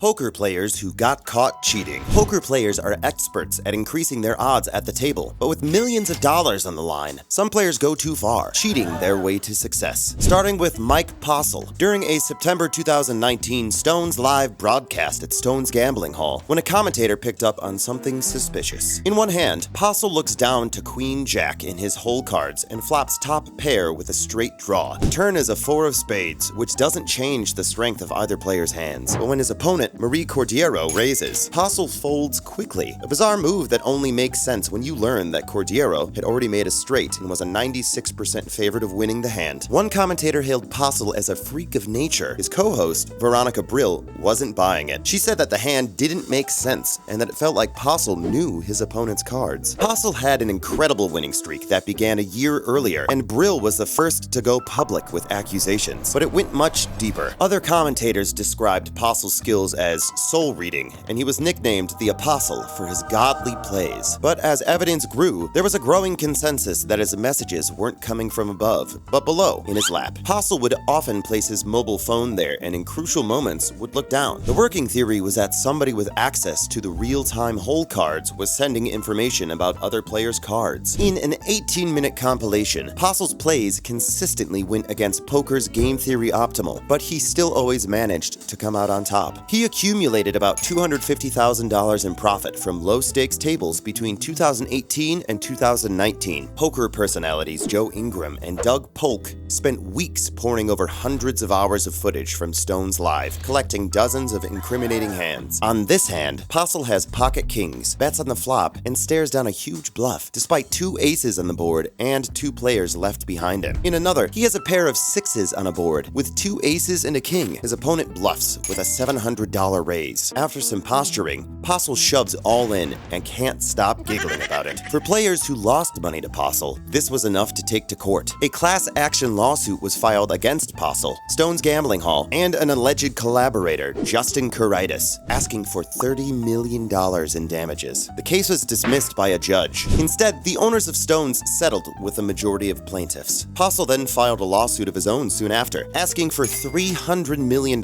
Poker players who got caught cheating. Poker players are experts at increasing their odds at the table, but with millions of dollars on the line, some players go too far, cheating their way to success. Starting with Mike Postle, during a September 2019 Stones live broadcast at Stones Gambling Hall, when a commentator picked up on something suspicious. In one hand, Postle looks down to Queen Jack in his hole cards and flops top pair with a straight draw. The turn is a 4 of spades, which doesn't change the strength of either player's hands, but when his opponent Marie Cordiero raises, Postle folds quickly, a bizarre move that only makes sense when you learn that Cordiero had already made a straight and was a 96% favorite of winning the hand. One commentator hailed Postle as a freak of nature. His co-host, Veronica Brill, wasn't buying it. She said that the hand didn't make sense and that it felt like Postle knew his opponent's cards. Postle had an incredible winning streak that began a year earlier, and Brill was the first to go public with accusations, but it went much deeper. Other commentators described Postle's skills as soul reading, and he was nicknamed the Apostle for his godly plays. But as evidence grew, there was a growing consensus that his messages weren't coming from above, but below, in his lap. Postle would often place his mobile phone there, and in crucial moments would look down. The working theory was that somebody with access to the real-time hole cards was sending information about other players' cards. In an 18-minute compilation, Postle's plays consistently went against poker's game theory optimal, but he still always managed to come out on top. He accumulated about $250,000 in profit from low-stakes tables between 2018 and 2019. Poker personalities Joe Ingram and Doug Polk spent weeks poring over hundreds of hours of footage from Stones Live, collecting dozens of incriminating hands. On this hand, Postle has pocket kings, bets on the flop, and stares down a huge bluff, despite 2 aces on the board and 2 players left behind him. In another, he has a pair of 6s on a board, with 2 aces and a king. His opponent bluffs with a $700 raise. After some posturing, Postle shoves all in and can't stop giggling about it. For players who lost money to Postle, this was enough to take to court. A class action lawsuit was filed against Postle, Stones Gambling Hall, and an alleged collaborator, Justin Curitis, asking for $30 million in damages. The case was dismissed by a judge. Instead, the owners of Stones settled with the majority of plaintiffs. Postle then filed a lawsuit of his own soon after, asking for $300 million,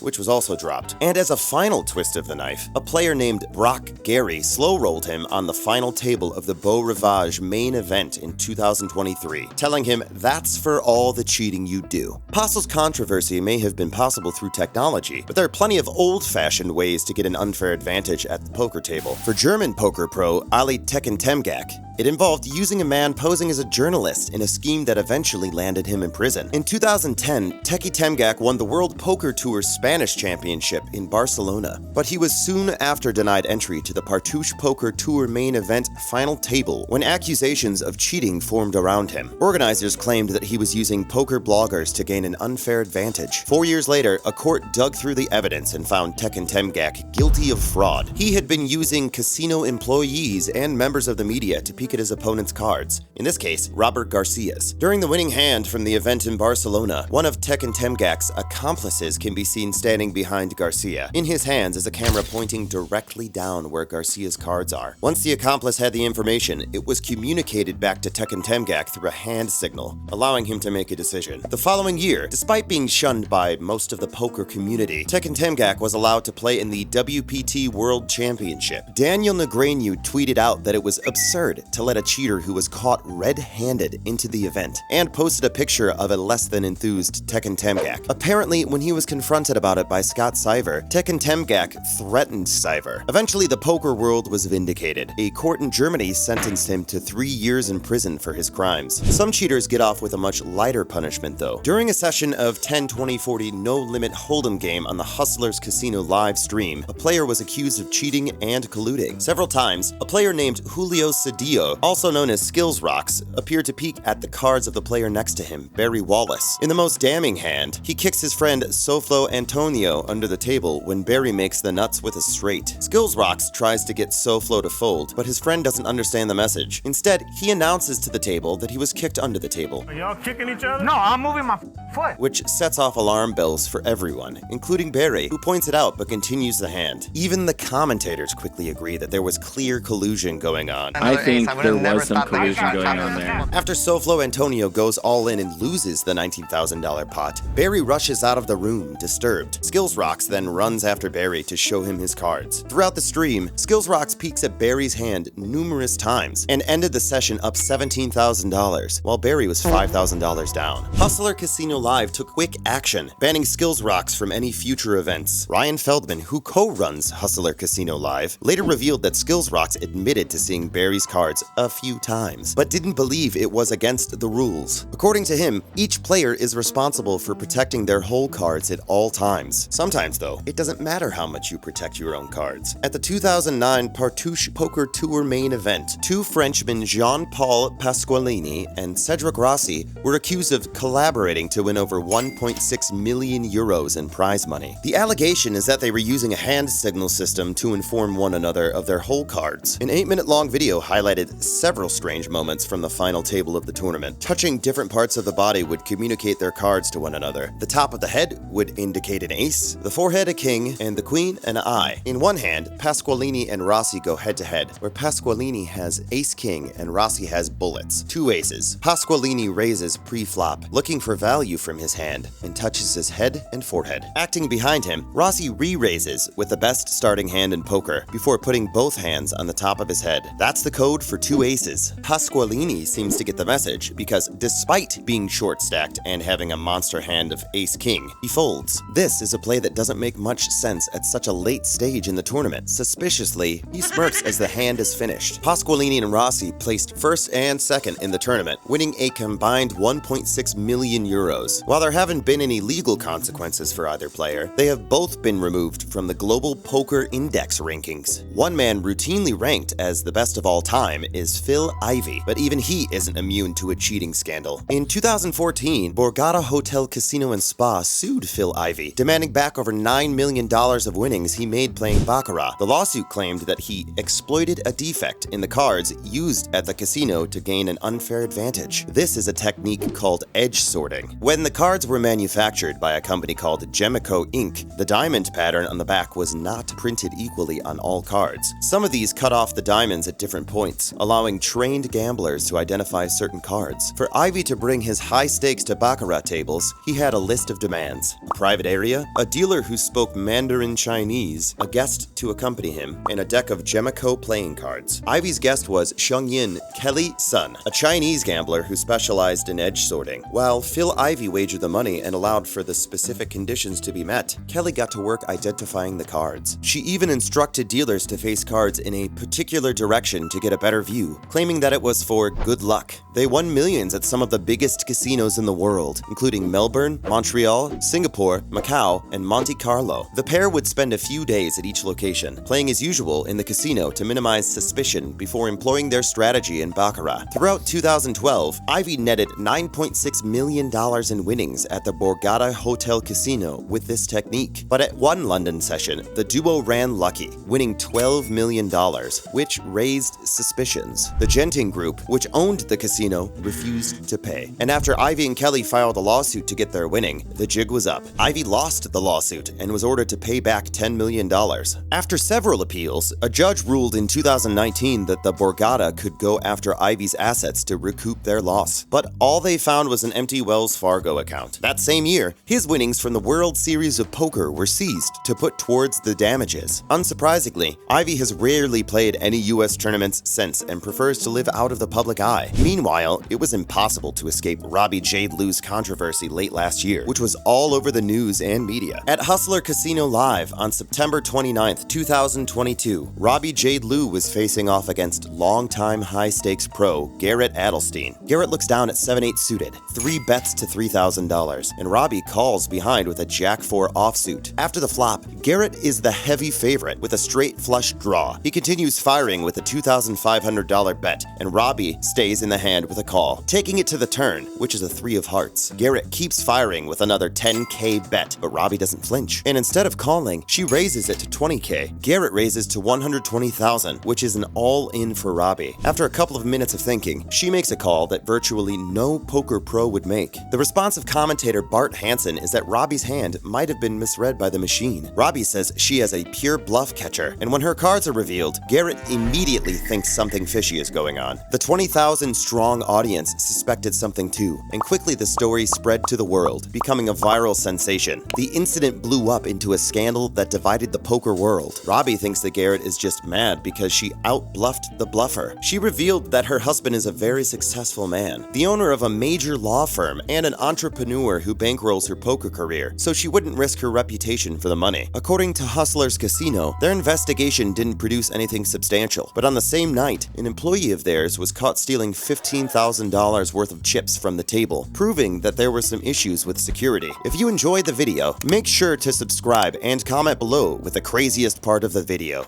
which was also dropped. And as a final twist of the knife, a player named Brock Gary slow-rolled him on the final table of the Beau Rivage main event in 2023, telling him, "That's for all the cheating you do." Postle's controversy may have been possible through technology, but there are plenty of old-fashioned ways to get an unfair advantage at the poker table. For German poker pro Ali Tekentemgak, it involved using a man posing as a journalist in a scheme that eventually landed him in prison. In 2010, Teki Temgak won the World Poker Tour Spanish Championship in Barcelona, but he was soon after denied entry to the Partouche Poker Tour main event final table when accusations of cheating formed around him. Organizers claimed that he was using poker bloggers to gain an unfair advantage. 4 years later, a court dug through the evidence and found Teki Temgak guilty of fraud. He had been using casino employees and members of the media to peek at his opponent's cards, in this case, Robert Garcia's. During the winning hand from the event in Barcelona, one of Teki Temgak's accomplices can be seen standing behind Garcia. In his hands is a camera pointing directly down where Garcia's cards are. Once the accomplice had the information, it was communicated back to Teki Temgak through a hand signal, allowing him to make a decision. The following year, despite being shunned by most of the poker community, Teki Temgak was allowed to play in the WPT World Championship. Daniel Negreanu tweeted out that it was absurd to let a cheater who was caught red-handed into the event, and posted a picture of a less than enthused Teki Temgak. Apparently, when he was confronted about it by Scott Siver, Teki Temgak threatened Siver. Eventually, the poker world was vindicated. A court in Germany sentenced him to 3 years in prison for his crimes. Some cheaters get off with a much lighter punishment, though. During a session of 10-20-40 no-limit hold'em game on the Hustlers Casino live stream, a player was accused of cheating and colluding. Several times, a player named Julio Cedillo, also known as Skills Rocks, appeared to peek at the cards of the player next to him, Barry Wallace. In the most damning hand, he kicks his friend Soflo Antonio under the table when Barry makes the nuts with a straight. Skills Rocks tries to get Soflo to fold, but his friend doesn't understand the message. Instead, he announces to the table that he was kicked under the table. Are y'all kicking each other? No, I'm moving my foot. Which sets off alarm bells for everyone, including Barry, who points it out but continues the hand. Even the commentators quickly agree that there was clear collusion going on. I think there was some collusion going on there. After Soflo Antonio goes all in and loses the $19,000 pot, Barry rushes out of the room, disturbed. Skills Rocks then then runs after Barry to show him his cards. Throughout the stream, Skills Rocks peeks at Barry's hand numerous times and ended the session up $17,000, while Barry was $5,000 down. Hustler Casino Live took quick action, banning Skills Rocks from any future events. Ryan Feldman, who co-runs Hustler Casino Live, later revealed that Skills Rocks admitted to seeing Barry's cards a few times, but didn't believe it was against the rules. According to him, each player is responsible for protecting their whole cards at all times. Sometimes, though, it doesn't matter how much you protect your own cards. At the 2009 Partouche Poker Tour main event, two Frenchmen, Jean-Paul Pasqualini and Cedric Rossi, were accused of collaborating to win over 1.6 million euros in prize money. The allegation is that they were using a hand signal system to inform one another of their whole cards. An 8-minute-long video highlighted several strange moments from the final table of the tournament. Touching different parts of the body would communicate their cards to one another. The top of the head would indicate an ace, the forehead a king, and the queen an eye. In one hand, Pasqualini and Rossi go head-to-head, where Pasqualini has ace-king and Rossi has bullets, 2 aces. Pasqualini raises pre-flop, looking for value from his hand, and touches his head and forehead. Acting behind him, Rossi re-raises with the best starting hand in poker, before putting both hands on the top of his head. That's the code for 2 aces. Pasqualini seems to get the message, because despite being short-stacked and having a monster hand of ace-king, he folds. This is a play that doesn't make much sense at such a late stage in the tournament. Suspiciously, he smirks as the hand is finished. Pasqualini and Rossi placed first and second in the tournament, winning a combined 1.6 million euros. While there haven't been any legal consequences for either player, they have both been removed from the Global Poker Index rankings. One man routinely ranked as the best of all time is Phil Ivey, but even he isn't immune to a cheating scandal. In 2014, Borgata Hotel Casino and Spa sued Phil Ivey, demanding back over $9 million of winnings he made playing Baccarat. The lawsuit claimed that he exploited a defect in the cards used at the casino to gain an unfair advantage. This is a technique called edge sorting. When the cards were manufactured by a company called Gemico Inc., the diamond pattern on the back was not printed equally on all cards. Some of these cut off the diamonds at different points, allowing trained gamblers to identify certain cards. For Ivey to bring his high stakes to Baccarat tables, he had a list of demands: a private area, a dealer who spoke Mandarin Chinese, a guest to accompany him, and a deck of Gemico playing cards. Ivey's guest was Xiongyin Kelly Sun, a Chinese gambler who specialized in edge sorting. While Phil Ivey wagered the money and allowed for the specific conditions to be met, Kelly got to work identifying the cards. She even instructed dealers to face cards in a particular direction to get a better view, claiming that it was for good luck. They won millions at some of the biggest casinos in the world, including Melbourne, Montreal, Singapore, Macau, and Monte Carlo. The pair would spend a few days at each location, playing as usual in the casino to minimize suspicion before employing their strategy in Baccarat. Throughout 2012, Ivey netted $9.6 million in winnings at the Borgata Hotel Casino with this technique. But at one London session, the duo ran lucky, winning $12 million, which raised suspicions. The Genting Group, which owned the casino, refused to pay. And after Ivey and Kelly filed a lawsuit to get their winning, the jig was up. Ivey lost the lawsuit and was ordered to pay back $10 million. After several appeals, a judge ruled in 2019 that the Borgata could go after Ivey's assets to recoup their loss. But all they found was an empty Wells Fargo account. That same year, his winnings from the World Series of Poker were seized to put towards the damages. Unsurprisingly, Ivey has rarely played any US tournaments since and prefers to live out of the public eye. Meanwhile, it was impossible to escape Robbie Jade Lou's controversy late last year, which was all over the news and media. At Hustler Casino Live on September 29, 2022, Robbie Jade Lou was facing off against longtime high-stakes pro Garrett Adelstein. Garrett looks down at 7-8 suited, 3 bets to $3,000, and Robbie calls behind with a Jack-4 offsuit. After the flop, Garrett is the heavy favorite with a straight flush draw. He continues firing with a $2,500 bet, and Robbie stays in the hand with a call, taking it to the turn, which is a 3 of hearts. Garrett keeps firing with another $10K bet, but Robbie doesn't flinch, and instead of calling, she raises it to $20K. Garrett raises to $120,000, which is an all-in for Robbie. After a couple of minutes of thinking, she makes a call that virtually no poker pro would make. The response of commentator Bart Hansen is that Robbie's hand might have been misread by the machine. Robbie says she has a pure bluff catcher, and when her cards are revealed, Garrett immediately thinks something fishy is going on. The 20,000-strong strong audience suspected something too, and quickly the story spread to the world, becoming a viral sensation. The incident blew up into a scandal that divided the poker world. Robbie thinks that Garrett is just mad because she out-bluffed the bluffer. She revealed that her husband is a very successful man, the owner of a major law firm and an entrepreneur who bankrolls her poker career, so she wouldn't risk her reputation for the money. According to Hustler's Casino, their investigation didn't produce anything substantial, but on the same night, an employee of theirs was caught stealing $15,000 worth of chips from the table, proving that there were some issues with security. If you enjoyed the video, make sure to subscribe and comment below with the craziest part of the video.